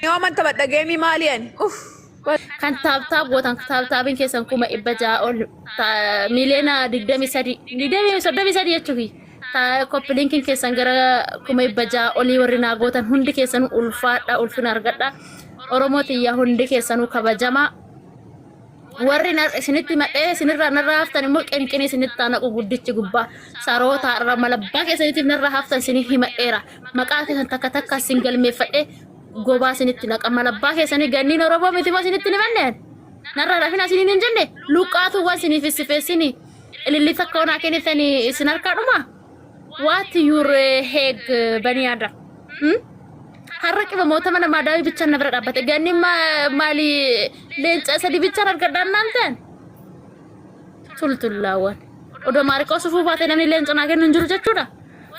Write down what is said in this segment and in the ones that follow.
يوم أنت بدأ جيمي ماليا أوف كان تاب وتان تابين كيسان كوما إبجا أول ميلينا دقدامي سدي يتشوفي تا كوبلينكين كيسان غرا كوما إبجا أولي ورنا غوتان هندي كيسان ألفين أرغدا أوروموتي يا هندي كيسانو كبجما ورنا سنتي ما سنرا نرافتن ملك إن كني سنتانا قبضتش قبا ساروتا رمالبا كيسانتي نرافتن سني هما إيرا مكاتي سنتكتك سنجل مفئ goba sinitti naqama labbaa keessanii ganniin Oromoo miti moo sinitti ni manneen narra rafina siniin hin jenne luqaatu waan sinii fissifeessini ililli takka onaa kennitanii isin harkaadhuma what your head bani ada harra qiba moota mana maadaawi bichaan na bira dhaabbate ganniin maali leenca sadi bichaan argadhaan naanteen tultullaawwan odoo maariqoo sufuu baatee namni leenca naa kennu hin jiru jechuudha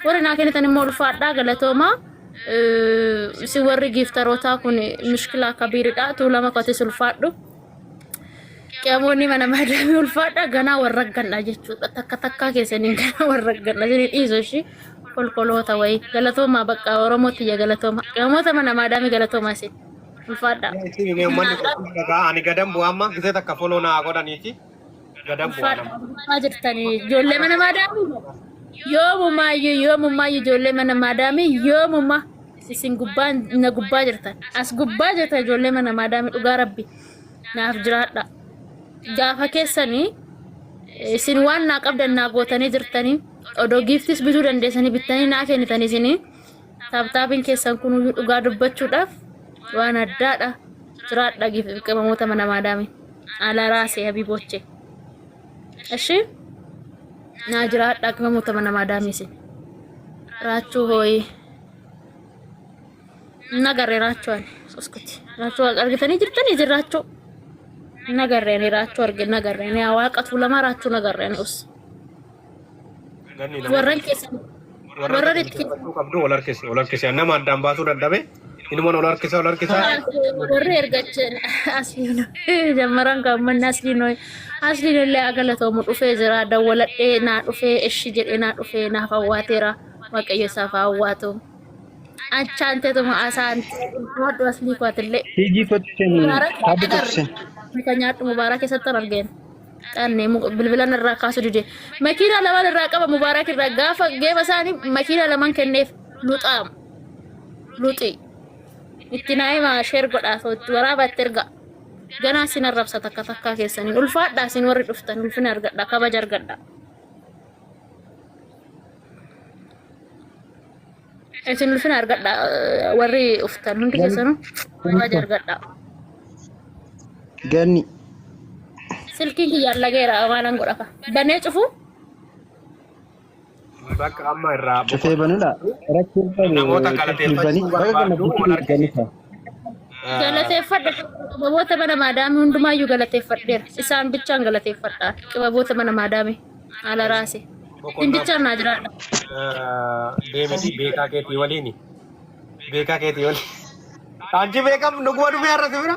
warri naa kennitan immoo ulfaadhaa galatoomaa si warri giftaroota kun mushkila kabiriidha tuulama kote sulfaadhu qaamonni mana maadaami ulfaadha ganaa warragganna jechuudha takka keessaniin ganaa warragganna jedhii dhiisoshi kolkoloota wayi galatooma bakka Oromooti ya galatooma qaamota mana maadaami galatooma isin ulfaadha ani gadam bu'amma gisee takka folona godhaniiti gadam bu'amma jirtani ijoollee mana maadaami yoomumaayyuu ijoollee mana maadaami yoomummaa isin gubbaan na gubbaa jirtan as gubbaa jirtan ijoollee mana maadaami dhugaa rabbi naaf jiraadha gaafa keessanii isin waan naa qabdan naa gootanii jirtanii odoo giiftis bituu dandeessanii bittanii naa kennitanii isinii taaptaapiin keessan kun dhugaa dubbachuudhaaf waan addaadha jiraadha qabamoota mana maadaami ala raasee habiiboche እሺ ናጅራዳ ከመሞተ ማዳሚስ ራቹ ሆይ ነገሬራቹአል ሶስኩት ራቹ አርገተኒ ጅርተኒ ጅራቹ ነገሬኔ ራቹ አርገ ነገሬኔ አዋቀቱ ለማራቹ ነገሬኔስ ወረረት ቀብዱ ወለርከስ ያና ማዳምባቱ ደደበ ኢንሞን ወለርከስ ወረ እርገች አስሊኖ ጀመራን ከመና አስሊኖ asli le agalato mu dufe jira da walade na dufe eshi jede na dufe na fawatera waqayo safawato achante to ma asan wad asli ko atle hiji fotchen habitchen mikanya to mubarak setar argen tanne mu bilbilan rakasu dide makina lawan raqaba mubarak ragafa geba sani makina laman kennef luti ittinai ma share goda so wara batterga gana sin arabsa takka keessani ulfaadha sin warri dhuftan ulfina argadha kabaja argadha sin ulfina argadha warri uftan hundi keessanu kabaja argadha ganni silki yalla geera amalan godhafa bane cufu bakka amma irraa cufe banula rakkin namoota galateeffachuu galateeffadha qababoota mana maadaami hundumaayyu galateeffadheera isaan bichaan galateeffadha qababoota mana maadaami ala raase bichaan naa jiraadha deemiti beekaa keetii waliini anji beekam nuguma dhufee har'as bira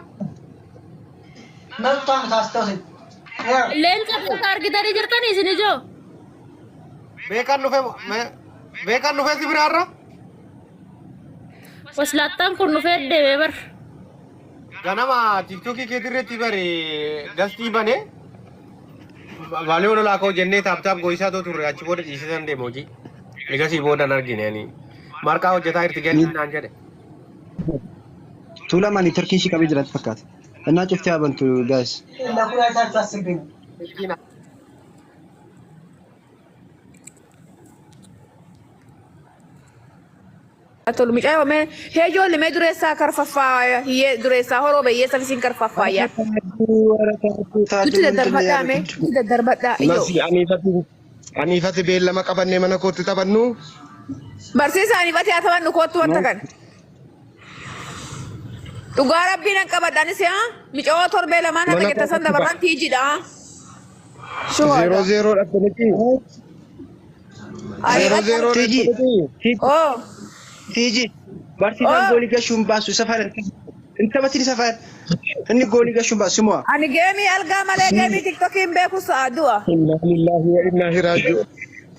naltaan taastoosin leenca akka argitanii jirtanii isin ijoo beekan dhufee si bira har'a waslaattaan kun dhufee deebee bar ganama tiktoki keetirretti bare gastii bane Valeu la ko jenne tap tap goisa to turre achi boda decision de moji legasi boda nargine ani marka hojjeta irti gani nan jede tula mani turkish kabi jirat fakat እና ጭፍቲ አበንቱ ጋይስ ለኩራታችሁ አስብኝ atol mi ayo me hejo le me duresa karfafa ye duresa horo be ye safisin karfafa ya tuti da darbada yo ani fati be lama qabanne mana ko tabannu barsisa ani fati atabannu ko tu watakan tuga rabbina qabadani se ha mi jawo torbe lama na take tasanda baran tiji da 00 dakhniki 00 tiji oh تيجي بارتينا غولي قشوم باسو سفر انت ما تيجي سفر اني غولي قشوم باسو مو انا جيمي القى مالي جيمي تيك توك بيكو سادوا انا لله وانا اليه راجعون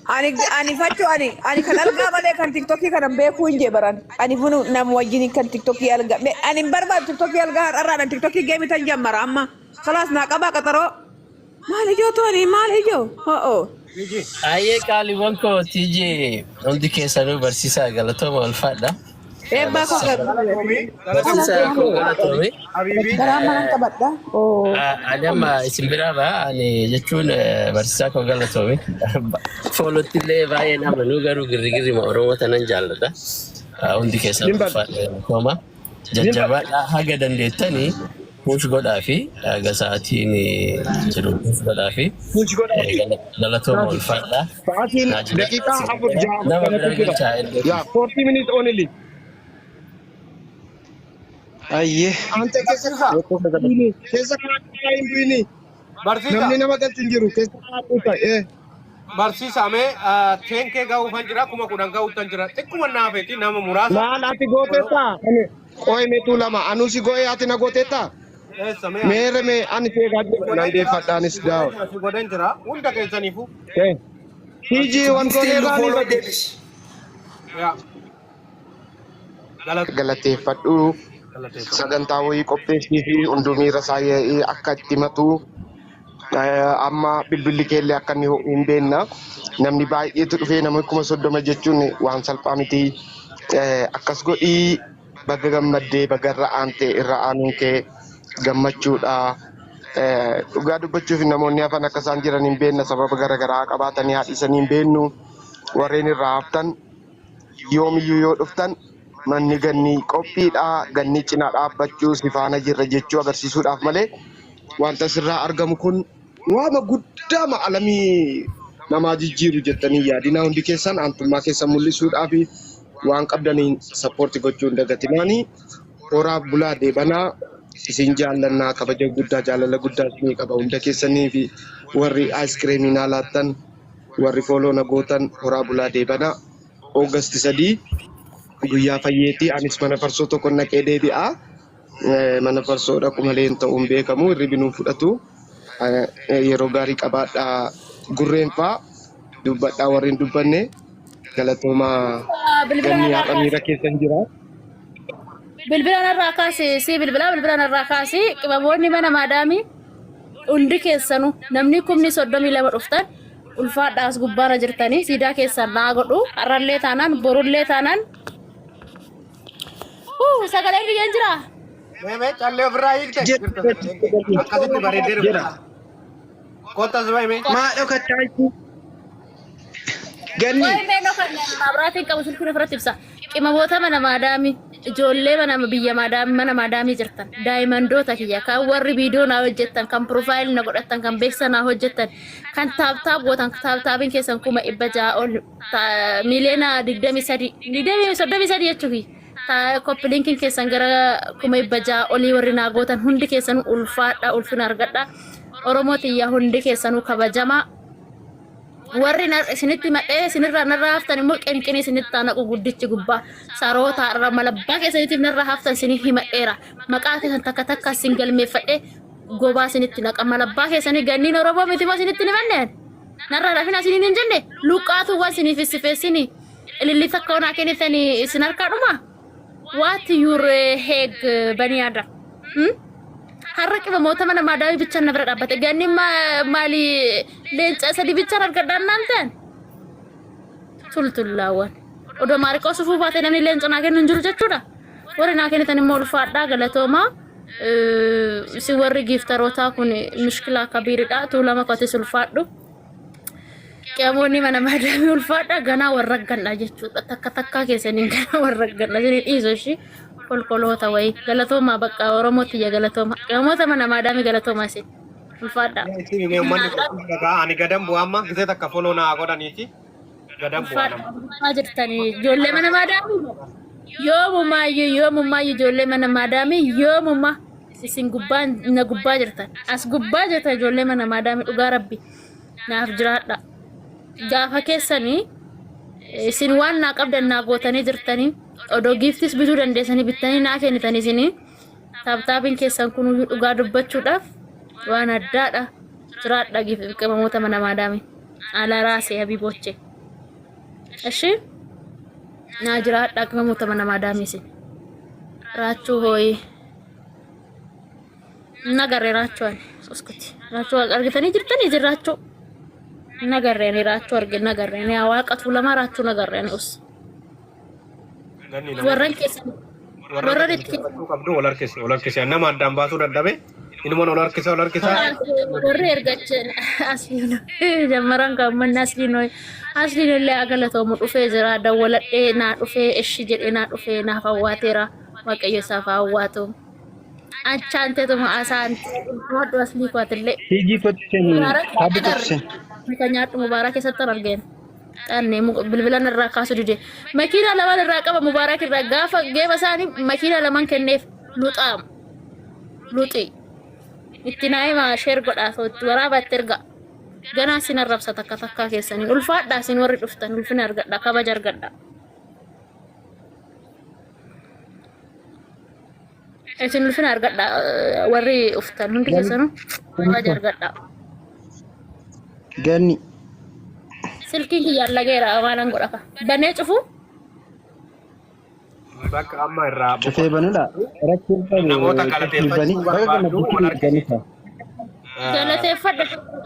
Ani fachu ani kan alga malee kan TikTokii kan beeku hinje baran. Ani bunu nam wajjin kan TikTokii alga. Ani barbaad TikTokii alga har'arraa TikTokii game tan jammara amma. Khalas naa qaba qaxaroo. Maal ijoo tooni maal ijoo? Oh. Aye kali wanko tiji hundi keessanuu barsiisaa galatooma ulfaadha. Eebbaa koo Barsiisaa koo galatoome. Garaama nan qabadha. Oh. Adama isin biraarra ani jechuun barsiisaa koo galatoome. Foolottillee baay'ee nama nu garuu girrigirri Oromoo tanan jaalladha. Hundi keessanuu ulfaadha galatooma. Jajjabaadha haga dandeettanii puush godhaa fi haga sa'aatiin jiru puush godhaa fi galatooma ulfaadha. Sa'aatiin daqiiqaa 4 nama bira galchaa Yeah, 40 minutes only. Ayyee. Ante keessa hin bu'ini. Namni nama galchi hin jiru keessa kaa'uu ta'e. Barsiisa mee teenkee ga'uu kan jira kuma kudhan ga'uu kan jira xiqquma naafeeti nama muraasa. Maal ati gooteetta? Qo'ee meetuu lama anuusi goo'ee ati na gooteetta? Meere mee ani see gaajjee nandeeffadhaanis daawwa. Godhan jira hunda keessaniifu. Hiji wantoonni baanii galateeffadhu. Sagantaa wayii qopheessii fi hundumiira isaa akka itti himatu amma bilbilli keellee akka inni hin beekna. Namni baay'eetu dhufee nama 30,000 jechuun waan salphaa miti. Akkas godhii baga gammaddee baga irra aantee irra aanuun kee gammachuudha. Dhugaa dubbachuuf namoonni hafan akka isaan jiran hin beekna sababa garaagaraa qabaatanii haadhiisanii hin beeknu. Warreen irraa haftan yoomiyyuu yoo dhuftan manni ganni qophiidha ganni cinaa dhaabbachuu si faana jirra jechuu agarsiisuudhaaf malee wanta sirraa argamu kun waama guddaa ma'alamii namaa jijjiiru jettanii yaadina hundi keessan aantummaa keessan mul'isuudhaaf waan qabdaniin sappoortii gochuun dagatinaanii horaa bulaa deebanaa isin jaallannaa kabaja guddaa jaalala guddaa isinii qaba hunda keessanii fi warri aayiskiriimii naa laattan warri fooloo na gootan horaa bulaa deebanaa Oogasti 3 guyyaa fayyeetii anis mana farsoo tokko naqee deebi'a. Mana farsoo dhaqu malee hin ta'uun beekamu hirribinuu fudhatu. Yeroo gaarii qabaadhaa gurreen fa'aa dubbadhaa warreen dubbanne galatoomaa ganni haadha miira keessan jira. Bilbilaan irraa kaasee si bilbilaan irraa kaasee qibamoonni mana maadaamii hundi keessanuu namni 32 dhuftan ulfaadhaas gubbaara jirtanii siidaa keessan naa godhu har'allee taanaan borullee taanaan sagalee biyyaan jira. Mee callee ofirraa hiikte. Akkasitti bareedee jira. Kottas bahe mee. Maa dhokattaa ganni. Mee mabraatiin qabu sulkuun ofirratti ibsa. Qimamoota mana maadaamii ijoollee mana maadaamii jirtan daa'imandoota kiyya kan warri viidiyoo naa hojjettan kan piroofaayilii na godhattan kan beeksisa naa hojjettan kan taaptaap gootan taaptaapiin keessan 600 ol miliyoona 23 jechuufi. Koppilinkiin keessan gara 600 olii warri naa gootan hundi keessanuu ulfaadha ulfina argadha. Oromoo tiyya hundi keessanuu kabajamaa. Warri isinitti madhee isinirraa narraa haftan immoo qinqinii isinitti taanaqu guddichi gubbaa saroota irra malabbaa keessaniitiif narraa haftan isinii himadheera. Maqaa keessan takka takka isin galmeeffadhee gobaa isinitti naqa malabbaa keessanii ganniin Oromoo miti moo isinitti ni manneen? Narraa lafina isiniin hin jenne luqqaatuuwwan isiniif sifeessini ililli takka onaa kennitanii isin harkaa dhumaa? What your head baniada? Har'a qibamoota mana maadaamii bichaan na bira dhaabbate ganni maali leenca sadii bichaan argadhaan naan ta'an tultullaawwan odoo maariqoo sufuu baatee namni leenca naa kennu hin jiru jechuudha. Warri naa kennitan immoo ulfaadhaa galatoomaa si warri giiftarootaa kun mushkilaa kabiiridha tuulama qotis ulfaadhu. Qibamoonni mana maadaamii ulfaadhaa ganaa warraggadha jechuudha takka takkaa keessaniin ganaa warraggadha jedhanii dhiisoo ishii. Kolkoloota wayi galatooma bakka Oromoo tiyya galatooma qibamoota mana maadaamii galatooma isin ulfaadha. Ani gadan bu'aa amma gisee takka foloo naa godhaniiti gadan bu'aa nama. Jirtanii ijoollee mana maadaamii yoomumaayyuu ijoollee mana maadaamii yoomummaa isin gubbaa jirtan as gubbaa jirtan ijoollee mana maadaamii dhugaa rabbi naaf jiraadha. Gaafa keessanii isin waan naa qabdan naa gootanii jirtanii. Odoo giiftis bituu dandeessanii bittanii naa kennitanii isinii taaptaapiin keessan kun dhugaa dubbachuudhaaf waan addaadha jiraadha qibamoota mana maadaamii ala raasee habiiboche እሺ ናጅራ ዳግመ ሞተመና ማዳሚሲ ራቹ ሆይ ነገሬራቸዋል ሶስኩት ራቹ አርግተኒ ጅርተን ይዝራቸው ነገሬኔ ራቹ አርግ ነገሬኔ አዋቀቱ ለማራቹ ነገሬኔ ኡስ ወረን ከሰ ወረን ቀብዱ ወለርከስ ያና ማዳምባቱ ደደበ ኢንሞን ወለርከስ ወረ እርገች አስሊኖ ጀመራን ከመና አስሊኖ አስሊኖ ለአገለተው ሙዱፌ ዝራ ደወለዴ ና ዱፌ እሺ ጀዴና ዱፌ ና ፈዋቴራ ወቀየ ሰፋዋቱ አቻንተ አሳንት ወዶ አስሊ ቋትለ ሂጂ ፈትቸን አብጥተን ከኛጡ ሙባረክ የሰጠን አርገን ጠኔ ብልብለን ራካሱ ዲዴ መኪና ለማን ራቀበ ሙባረክ ረጋፈ ገበሳኒ መኪና ለማን ከነፍ ሉጣም ሉጢ ኢትናይ ማ ሼር ጎዳሶ ወራባት ተርጋ ገና ሲነረብሰ ተከተካ ከሰኒ ኡልፋዳ ሲኖር ዱፍተን ኡልፍን አርገዳ ከበጀር ገዳ እትን ኡልፍን አርገዳ ወሪ ኡፍተን ሁንዲ ከሰኑ ከበጀር ገዳ ገኒ ስልኪን ያላገራ ማላን ጎዳካ በኔ ጽፉ በቃ አማራ ጩፌ በነዳ ረክልፈን ነሞታ ካለቴፈኒ ገለቴፈደ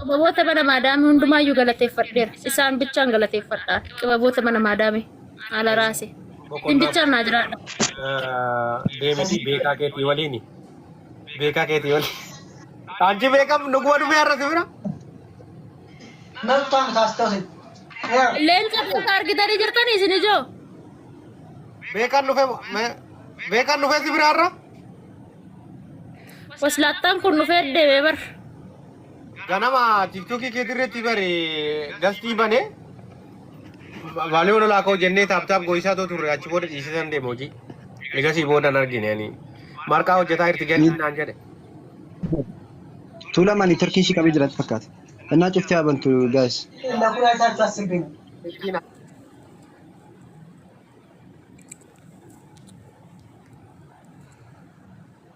በቦተ በነ ማዳሚ ሁንዱማዩ ገለቴፈደር ኢሳን ብቻን ገለቴፈዳ በቦተ በነ ማዳሚ አለ ራሴ እንብቻ ናጅራ ዴሚቲ ቤካ ኬቲ ወሊኒ ቤካ ኬቲ ወሊ አንቺ ቤካም ንጉወዱ ያረተ ብራ መጣን ታስተውል ሌንጨ ታርጊተሪ ጅርተኒ ሲንጆ ቤካን ኑፌ ሲብራራ ወስላጣን ኩን ኑፌ ደበበር ganama tiktoki ketirretti bare gasti bane wale wala la ko jenne tap tap goisa to turre achi boda isisan de moji legasi boda nargine yani marka hojjeta irti gani nan jede ቱላ ማን ተርኪሽ ከቢጅራት ፈካት እና ጭፍቲያ በንቱ ጋይስ ለኩራታችሁ አስቤ ነው